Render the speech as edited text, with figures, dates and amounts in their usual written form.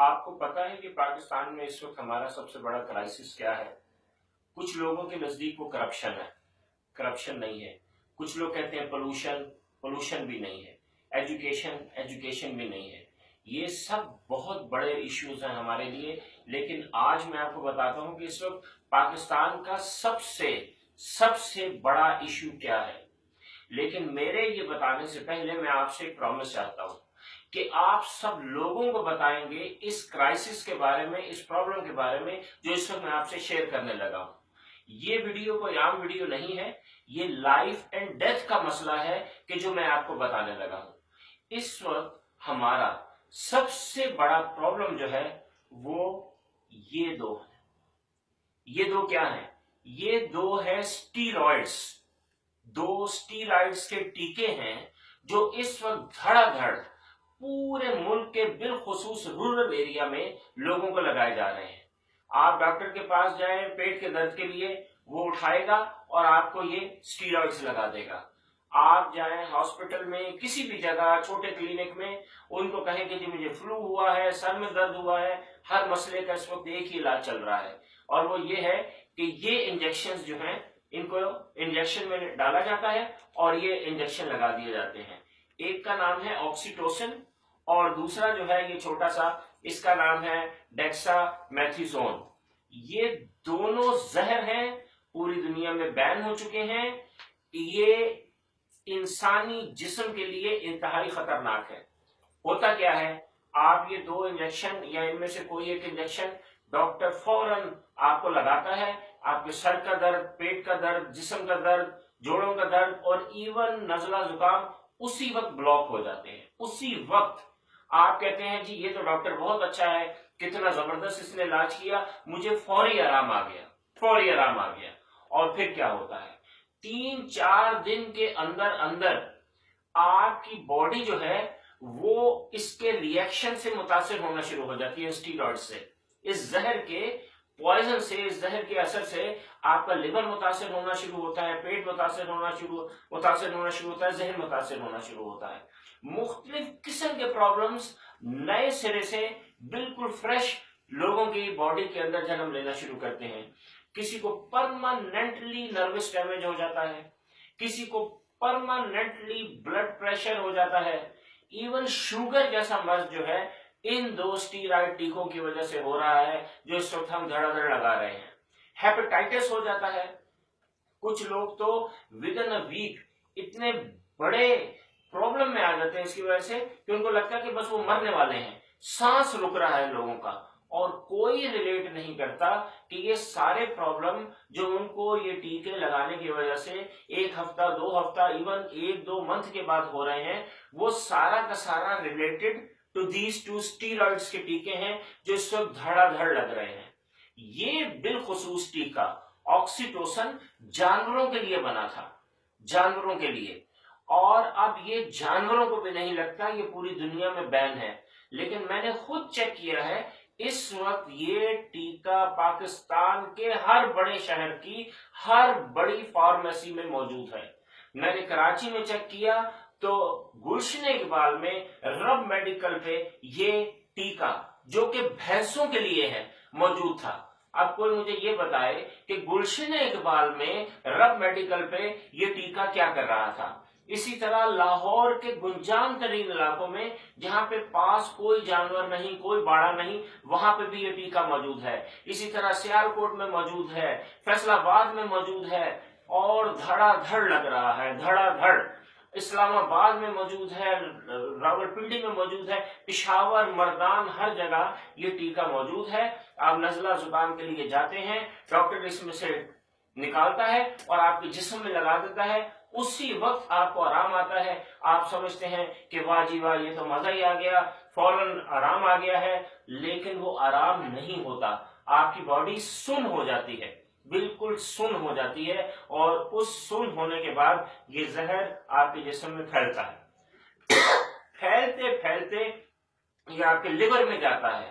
آپ کو پتا ہے کہ پاکستان میں اس وقت ہمارا سب سے بڑا کرائسس کیا ہے؟ کچھ لوگوں کے نزدیک وہ کرپشن ہے. کرپشن نہیں ہے. کچھ لوگ کہتے ہیں پولوشن بھی نہیں ہے. ایجوکیشن بھی نہیں ہے. یہ سب بہت بڑے ایشوز ہیں ہمارے لیے. لیکن آج میں آپ کو بتاتا ہوں کہ اس وقت پاکستان کا سب سے بڑا ایشو کیا ہے. لیکن میرے یہ بتانے سے پہلے میں آپ سے ایک پرومس چاہتا ہوں کہ آپ سب لوگوں کو بتائیں گے اس کرائسس کے بارے میں، اس پرابلم کے بارے میں جو اس وقت میں آپ سے شیئر کرنے لگا ہوں. یہ ویڈیو کوئی عام ویڈیو نہیں ہے، یہ لائف اینڈ ڈیتھ کا مسئلہ ہے کہ جو میں آپ کو بتانے لگا ہوں. اس وقت ہمارا سب سے بڑا پرابلم جو ہے وہ یہ دو ہے. یہ دو کیا ہیں؟ یہ دو ہے اسٹیرائڈس. دو اسٹیرائڈس کے ٹیکے ہیں جو اس وقت دھڑا دھڑ پورے ملک کے بالخصوص رورل ایریا میں لوگوں کو لگائے جا رہے ہیں. آپ ڈاکٹر کے پاس جائیں پیٹ کے درد کے لیے، وہ اٹھائے گا اور آپ کو یہ اسٹیرائڈس لگا دے گا. آپ جائیں ہاسپٹل میں، کسی بھی جگہ چھوٹے کلینک میں، ان کو کہیں کہ جی مجھے فلو ہوا ہے، سر میں درد ہوا ہے، ہر مسئلے کا اس وقت ایک ہی علاج چل رہا ہے، اور وہ یہ ہے کہ یہ انجیکشن جو ہیں ان کو انجیکشن میں ڈالا جاتا ہے اور یہ انجیکشن لگا دیے جاتے ہیں. ایک کا نام ہے آکسیٹوسن اور دوسرا جو ہے یہ چھوٹا سا، اس کا نام ہے ڈیکسا میتھیزون. یہ دونوں زہر ہیں، پوری دنیا میں بین ہو چکے ہیں. یہ انسانی جسم کے لیے انتہائی خطرناک ہے. ہوتا کیا ہے، آپ یہ دو انجیکشن یا ان میں سے کوئی ایک انجیکشن ڈاکٹر فوراً آپ کو لگاتا ہے، آپ کے سر کا درد، پیٹ کا درد، جسم کا درد، جوڑوں کا درد اور ایون نزلہ زکام اسی وقت بلاک ہو جاتے ہیں. اسی وقت آپ کہتے ہیں جی یہ تو ڈاکٹر بہت اچھا ہے، کتنا زبردست اس نے علاج کیا، مجھے فوری آرام آ گیا. اور پھر کیا ہوتا ہے، 3-4 دن کے اندر اندر آپ کی باڈی جو ہے وہ اس کے ریئیکشن سے متاثر ہونا شروع ہو جاتی ہے. اسٹیرائڈ سے، اس زہر کے پوائزن سے، اس زہر کے اثر سے آپ کا لیور متاثر ہونا شروع ہوتا ہے، پیٹ متاثر ہونا شروع ہوتا ہے، ذہن متاثر ہونا شروع ہوتا ہے. مختلف قسم کے پرابلمز نئے سرے سے بالکل فریش لوگوں کی باڈی کے اندر جنم لینا شروع کرتے ہیں. کسی کو پرماننٹلی نروس ڈیمیج ہو جاتا ہے، کسی کو پرماننٹلی بلڈ پریشر ہو جاتا ہے، ایون شوگر جیسا مرض جو ہے ان دو اسٹیرائڈ ٹیکوں کی وجہ سے ہو رہا ہے جو اس وقت ہم دھڑا دھڑ لگا رہے ہیں. ہیپیٹائٹس ہو جاتا ہے. کچھ لوگ تو ود ان اے ویک اتنے بڑے پرابلم میں آ جاتے ہیں اس کی وجہ سے کہ ان کو لگتا ہے کہ بس وہ مرنے والے ہیں، سانس رک رہا ہے لوگوں کا، اور کوئی ریلیٹ نہیں کرتا کہ یہ سارے پرابلم جو ان کو یہ ٹیکے لگانے کی وجہ سے 1 ہفتہ 2 ہفتہ ایون 1-2 منتھ کے بعد ہو رہے ہیں، وہ سارا کا سارا ریلیٹڈ ٹو دیز 2 اسٹیرائڈس کے ٹیکے ہیں جو اس وقت دھڑا دھڑ لگ رہے ہیں. یہ بالخصوص ٹیکہ آکسیٹوسن جانوروں کے لیے بنا تھا، جانوروں کے لیے، اور اب یہ جانوروں کو بھی نہیں لگتا، یہ پوری دنیا میں بین ہے. لیکن میں نے خود چیک کیا ہے، اس وقت یہ ٹیکہ پاکستان کے ہر بڑے شہر کی ہر بڑی فارمیسی میں موجود ہے. میں نے کراچی میں چیک کیا تو گلشن اقبال میں رب میڈیکل پہ یہ ٹیکہ جو کہ بھینسوں کے لیے ہے موجود تھا. اب کوئی مجھے یہ بتائے کہ گلشن اقبال میں رب میڈیکل پہ یہ ٹیکہ کیا کر رہا تھا. اسی طرح لاہور کے گنجان ترین علاقوں میں جہاں پہ پاس کوئی جانور نہیں، کوئی باڑا نہیں، وہاں پہ بھی یہ ٹیکہ موجود ہے. اسی طرح سیالکوٹ میں موجود ہے، فیصل آباد میں موجود ہے، اور دھڑا دھڑ لگ رہا ہے، دھڑا دھڑ. اسلام آباد میں موجود ہے، راولپنڈی میں موجود ہے، پشاور، مردان، ہر جگہ یہ ٹیکہ موجود ہے. آپ نزلہ زکام کے لیے جاتے ہیں، ڈاکٹر اس میں سے نکالتا ہے اور آپ کے جسم میں لگا دیتا ہے، اسی وقت آپ کو آرام آتا ہے. آپ سمجھتے ہیں کہ واہ جی واہ یہ تو مزہ ہی آ گیا، فوراً آرام آ گیا ہے، لیکن وہ آرام نہیں ہوتا. آپ کی باڈی سن ہو جاتی ہے، بالکل سن ہو جاتی ہے، اور اس سن ہونے کے بعد یہ زہر آپ کے جسم میں پھیلتا ہے. پھیلتے پھیلتے یہ آپ کے لیور میں جاتا ہے،